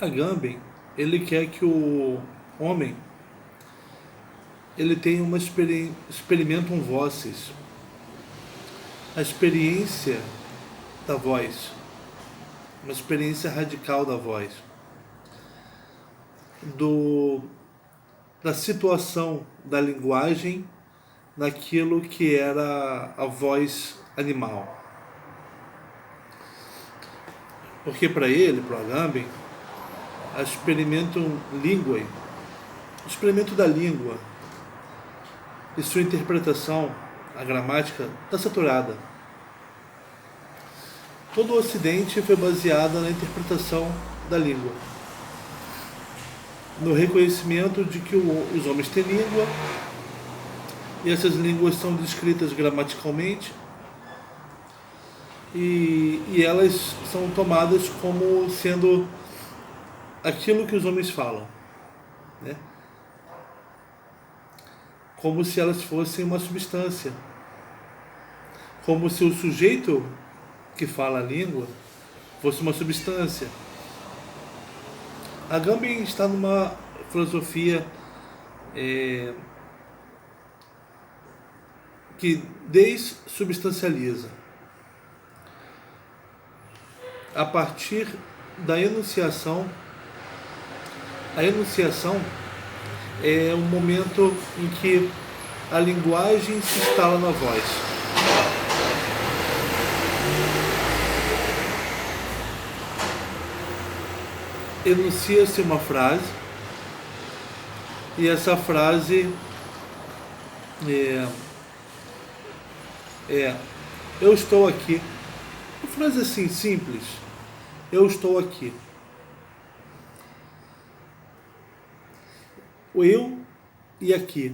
Agamben, ele quer que o homem ele tenha uma experimentum voces, a experiência da voz, uma experiência radical da voz, da situação da linguagem naquilo que era a voz animal. Porque para ele, para o Agamben, a experimentum linguae, o experimento da língua e sua interpretação, a gramática, está saturada. Todo o Ocidente foi baseado na interpretação da língua, no reconhecimento de que os homens têm língua e essas línguas são descritas gramaticalmente e elas são tomadas como sendo aquilo que os homens falam, né? Como se elas fossem uma substância, como se o sujeito que fala a língua fosse uma substância. Agamben está numa filosofia que dessubstancializa a partir da enunciação. A enunciação é um momento em que a linguagem se instala na voz. Enuncia-se uma frase e essa frase eu estou aqui. Uma frase assim simples, eu estou aqui. O eu e aqui,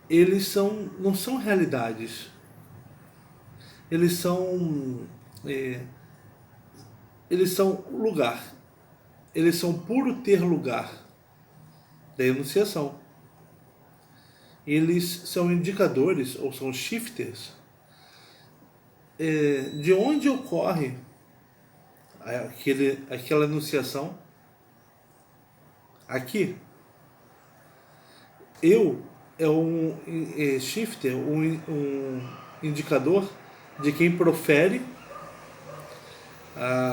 eles não são realidades, eles são lugar, eles são puro ter lugar da enunciação. Eles são indicadores, ou são shifters, de onde ocorre aquela enunciação aqui. Eu é um shifter, um indicador de quem profere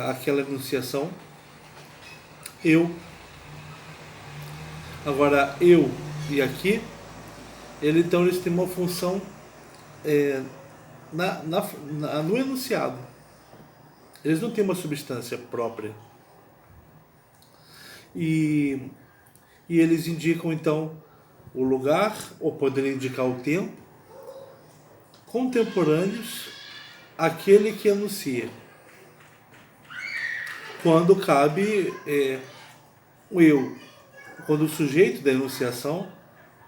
aquela enunciação. Eu. Agora, eu e aqui, eles têm uma função no enunciado. Eles não têm uma substância própria. E eles indicam, então, o lugar, ou poderiam indicar o tempo, contemporâneos àquele que enuncia. Quando cabe o eu. Quando o sujeito da enunciação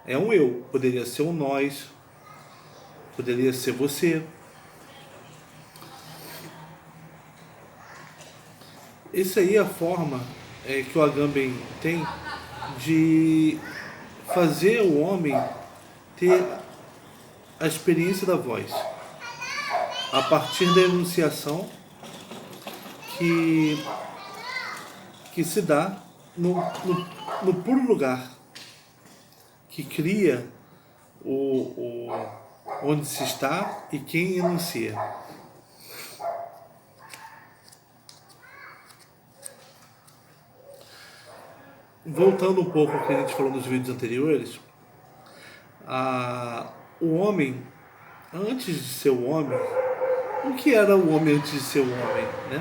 é um eu. Poderia ser um nós, poderia ser você. Essa aí é a forma que o Agamben tem de fazer o homem ter a experiência da voz a partir da enunciação que se dá no puro lugar, que cria onde se está e quem enuncia. Voltando um pouco ao que a gente falou nos vídeos anteriores, o homem, antes de ser o homem, o que era o homem antes de ser o homem, né?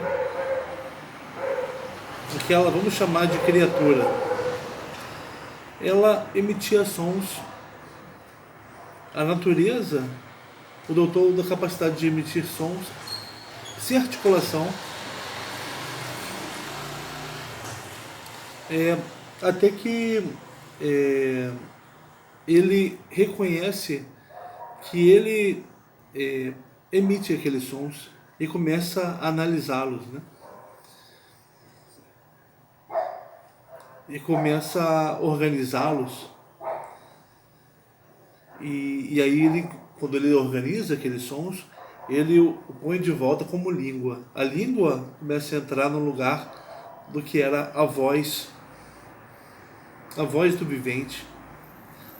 Aquela, vamos chamar de criatura, ela emitia sons. A natureza o dotou da capacidade de emitir sons sem articulação, até que ele reconhece que ele emite aqueles sons e começa a analisá-los, né? E começa a organizá-los. E aí, quando ele organiza aqueles sons, ele o põe de volta como língua. A língua começa a entrar no lugar do que era a voz do vivente,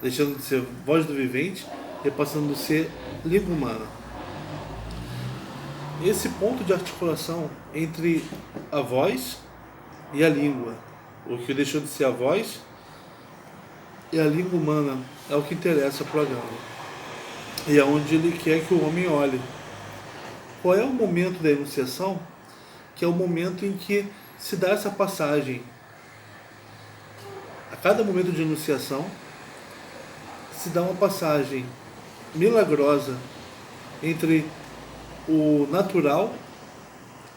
deixando de ser voz do vivente e passando a ser língua humana. Esse ponto de articulação entre a voz e a língua, o que deixou de ser a voz e a língua humana, é o que interessa para o Agamben. E é onde ele quer que o homem olhe. Qual é o momento da enunciação? Que é o momento em que se dá essa passagem. A cada momento de enunciação, se dá uma passagem milagrosa entre o natural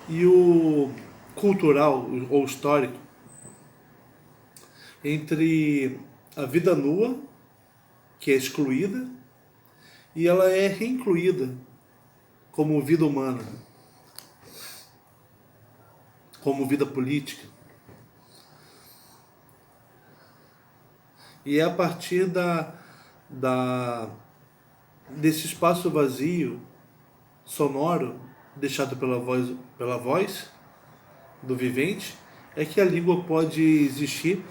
e o cultural ou histórico, entre a vida nua, que é excluída, e ela é reincluída como vida humana, como vida política. E é a partir desse espaço vazio, sonoro, deixado pela voz do vivente, é que a língua pode existir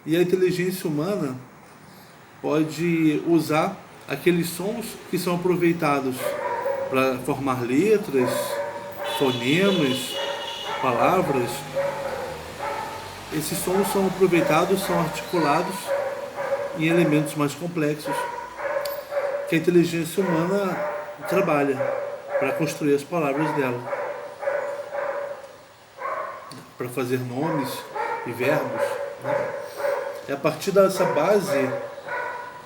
e a inteligência humana pode usar aqueles sons que são aproveitados para formar letras, fonemas, palavras. Esses sons são aproveitados, são articulados em elementos mais complexos que a inteligência humana trabalha para construir as palavras dela, para fazer nomes e verbos, né? É a partir dessa base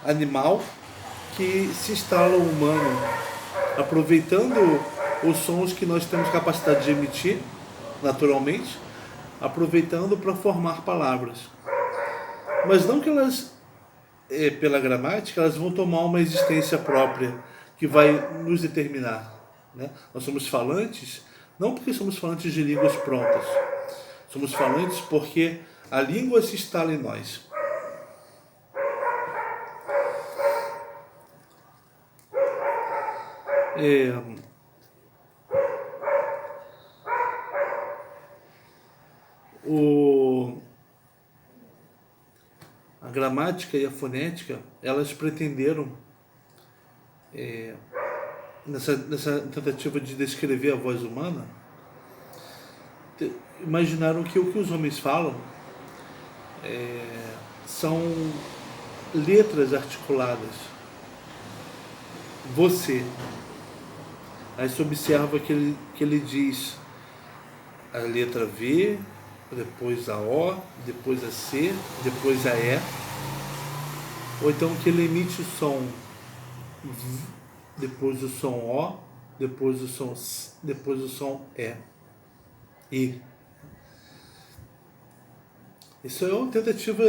animal que se instala o humano, aproveitando os sons que nós temos capacidade de emitir naturalmente, aproveitando para formar palavras. Mas não que elas, pela gramática, elas vão tomar uma existência própria que vai nos determinar, né? Nós somos falantes, não porque somos falantes de línguas prontas, somos falantes porque a língua se instala em nós. A gramática e a fonética, elas pretenderam, nessa tentativa de descrever a voz humana, imaginaram que o que os homens falam são letras articuladas. Você. Aí se observa que ele diz a letra V, depois a O, depois a C, depois a E. Ou então que ele emite o som V, depois o som O, depois o som S, depois o som E. I. Isso é uma tentativa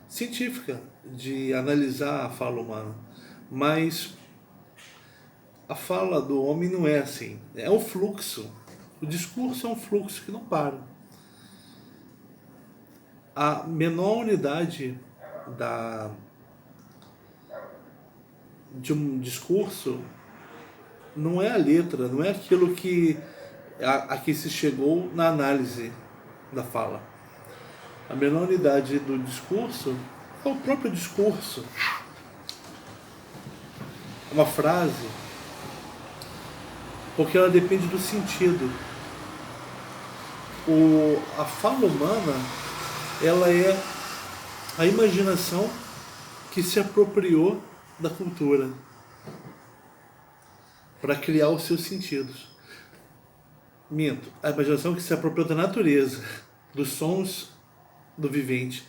científica de analisar a fala humana. Mas a fala do homem não é assim. É um fluxo. O discurso é um fluxo que não para. A menor unidade de um discurso não é a letra, não é aquilo a que se chegou na análise da fala. A menor unidade do discurso é o próprio discurso. Uma frase, porque ela depende do sentido. A fala humana, ela é a imaginação que se apropriou da cultura para criar os seus sentidos. Minto, a imaginação que se apropriou da natureza, dos sons do vivente,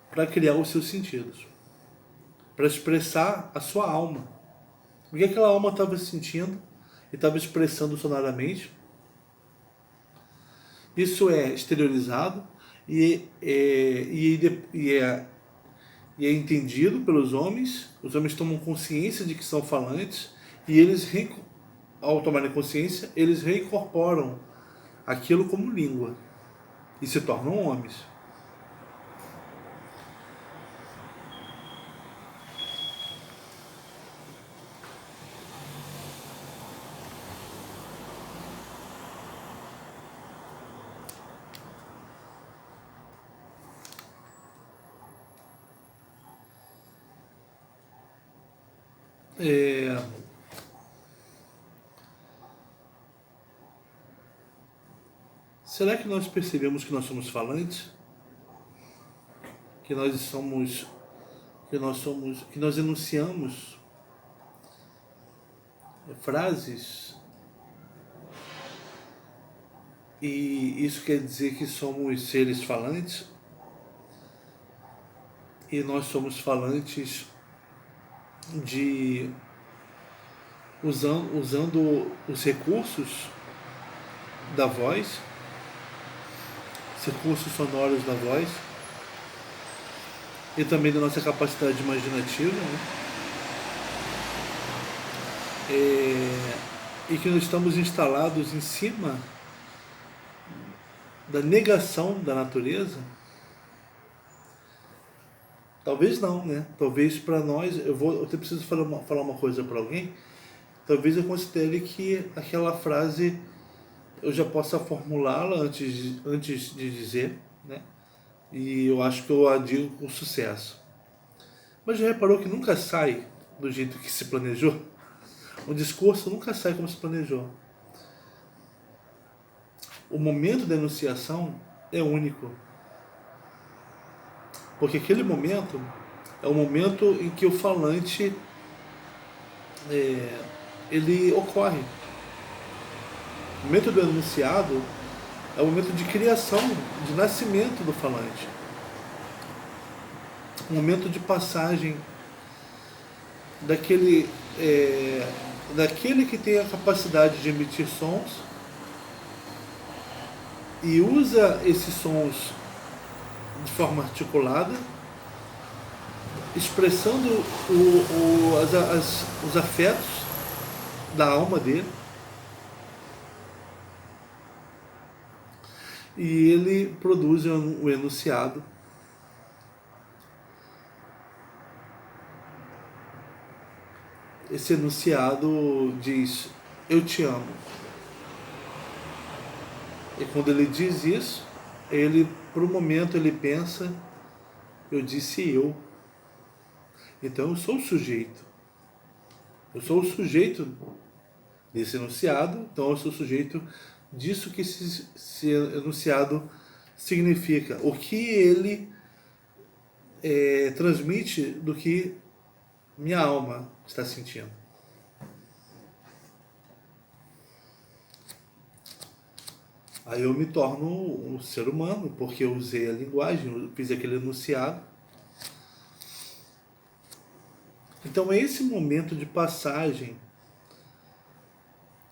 para criar os seus sentidos, para expressar a sua alma. O que aquela alma estava sentindo e estava expressando sonoramente. Isso é exteriorizado e é entendido pelos homens. Os homens tomam consciência de que são falantes e eles, ao tomarem consciência, eles reincorporam aquilo como língua e se tornam homens. É, será que nós percebemos que nós somos falantes? Que nós somos, que nós enunciamos frases e isso quer dizer que somos seres falantes? E nós somos falantes de usando os recursos da voz, os recursos sonoros da voz e também da nossa capacidade imaginativa, né? E que nós estamos instalados em cima da negação da natureza. Talvez não, né? Talvez para nós, eu até preciso falar uma coisa para alguém. Talvez eu considere que aquela frase eu já possa formulá-la antes de dizer, né? E eu acho que eu a digo com sucesso. Mas já reparou que nunca sai do jeito que se planejou? O discurso nunca sai como se planejou. O momento da enunciação é único. Porque aquele momento é o momento em que o falante ele ocorre. O momento do enunciado é o momento de criação, de nascimento do falante. O momento de passagem daquele, daquele que tem a capacidade de emitir sons e usa esses sons de forma articulada, expressando os afetos da alma dele. E ele produz o enunciado. Esse enunciado diz: eu te amo. E quando ele diz isso, ele, por um momento, ele pensa: eu disse eu. Então eu sou o sujeito. Eu sou o sujeito desse enunciado, então eu sou o sujeito disso que esse enunciado significa. O que ele transmite do que minha alma está sentindo. Aí eu me torno um ser humano, porque eu usei a linguagem, eu fiz aquele enunciado. Então é esse momento de passagem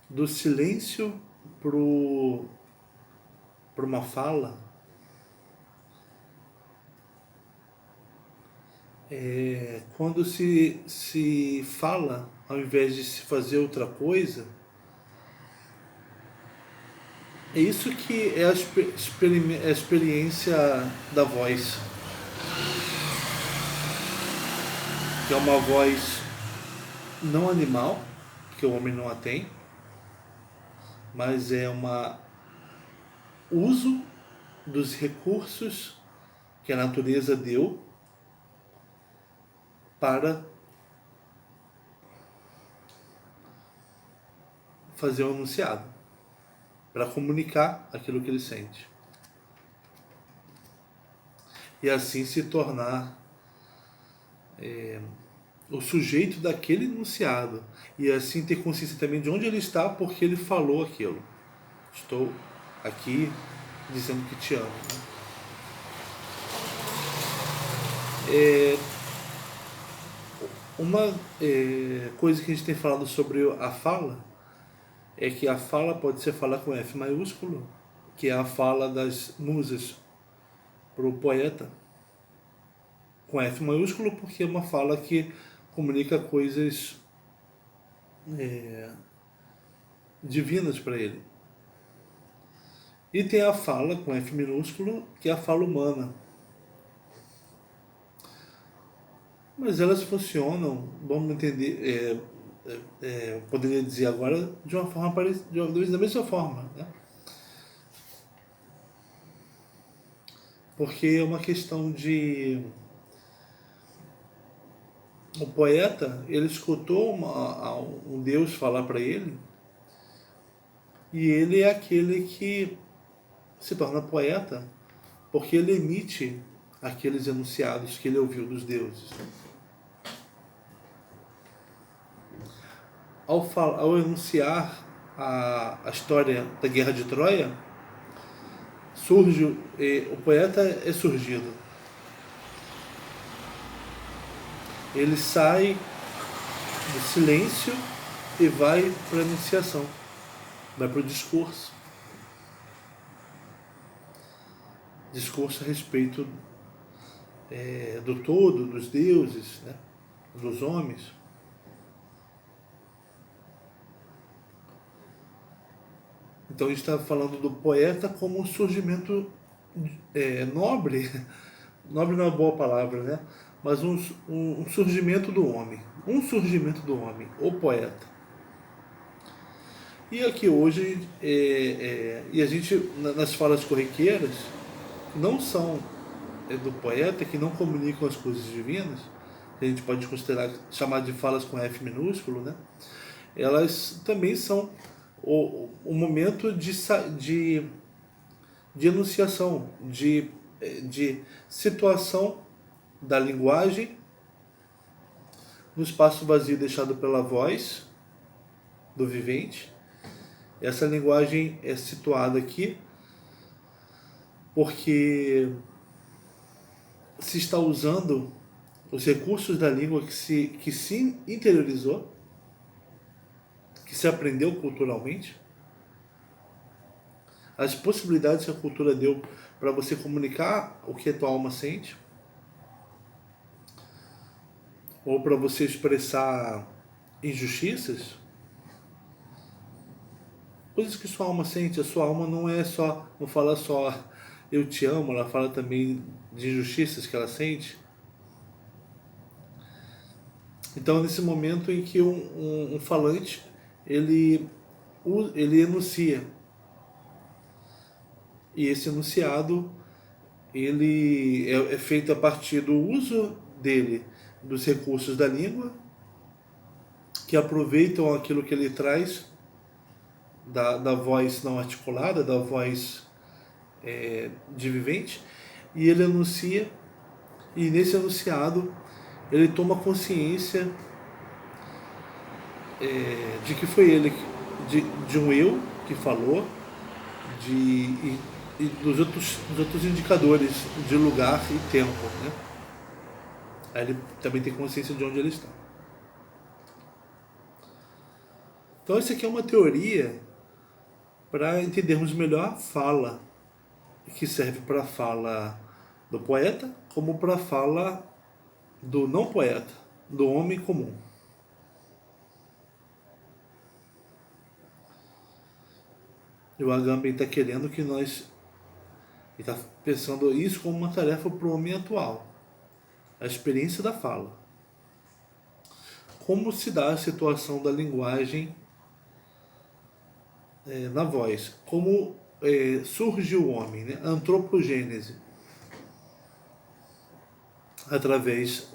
do silêncio para uma fala, quando se fala, ao invés de se fazer outra coisa, é isso que é a experiência da voz. Que é uma voz não animal, que o homem não a tem, mas é um uso dos recursos que a natureza deu para fazer o enunciado, para comunicar aquilo que ele sente. E assim se tornar o sujeito daquele enunciado. E assim ter consciência também de onde ele está, porque ele falou aquilo. Estou aqui dizendo que te amo. Uma coisa que a gente tem falado sobre a fala é que a fala pode ser fala com F maiúsculo, que é a fala das musas para o poeta, com F maiúsculo, porque é uma fala que comunica coisas divinas para ele. E tem a fala com F minúsculo, que é a fala humana. Mas elas funcionam, vamos entender, poderia dizer agora, de uma forma parecida, da mesma forma, né? Porque é uma questão de o poeta, ele escutou um Deus falar para ele, e ele é aquele que se torna poeta porque ele emite aqueles enunciados que ele ouviu dos deuses. Ao enunciar a história da Guerra de Troia, o poeta é surgido. Ele sai do silêncio e vai para a enunciação, vai para o discurso. Discurso a respeito do todo, dos deuses, né? Dos homens. Então a gente está falando do poeta como um surgimento nobre, nobre não é uma boa palavra, né? Mas um surgimento do homem, o poeta. E aqui hoje, e a gente, nas falas corriqueiras, não são do poeta, que não comunicam as coisas divinas, que a gente pode chamar de falas com F minúsculo, né? Elas também são o momento de enunciação, de situação da linguagem no espaço vazio deixado pela voz do vivente. Essa linguagem é situada aqui porque se está usando os recursos da língua que se interiorizou, que se aprendeu culturalmente, as possibilidades que a cultura deu para você comunicar o que a tua alma sente, ou para você expressar injustiças, coisas que sua alma sente. A sua alma não fala só eu te amo, ela fala também de injustiças que ela sente. Então, nesse momento em que um falante ele enuncia, e esse enunciado ele é feito a partir do uso dele dos recursos da língua, que aproveitam aquilo que ele traz da voz não articulada, da voz de vivente, e ele enuncia, e nesse enunciado ele toma consciência de que foi ele, de um eu que falou, e dos outros indicadores de lugar e tempo, né? Aí ele também tem consciência de onde ele está. Então isso aqui é uma teoria para entendermos melhor a fala, que serve para a fala do poeta, como para a fala do não poeta, do homem comum. E o Agamben está querendo que nós... Ele está pensando isso como uma tarefa para o homem atual. A experiência da fala. Como se dá a situação da linguagem na voz. Como surge o homem, né? A antropogênese. Através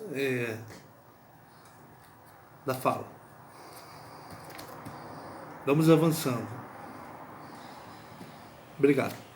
da fala. Vamos avançando. Obrigado.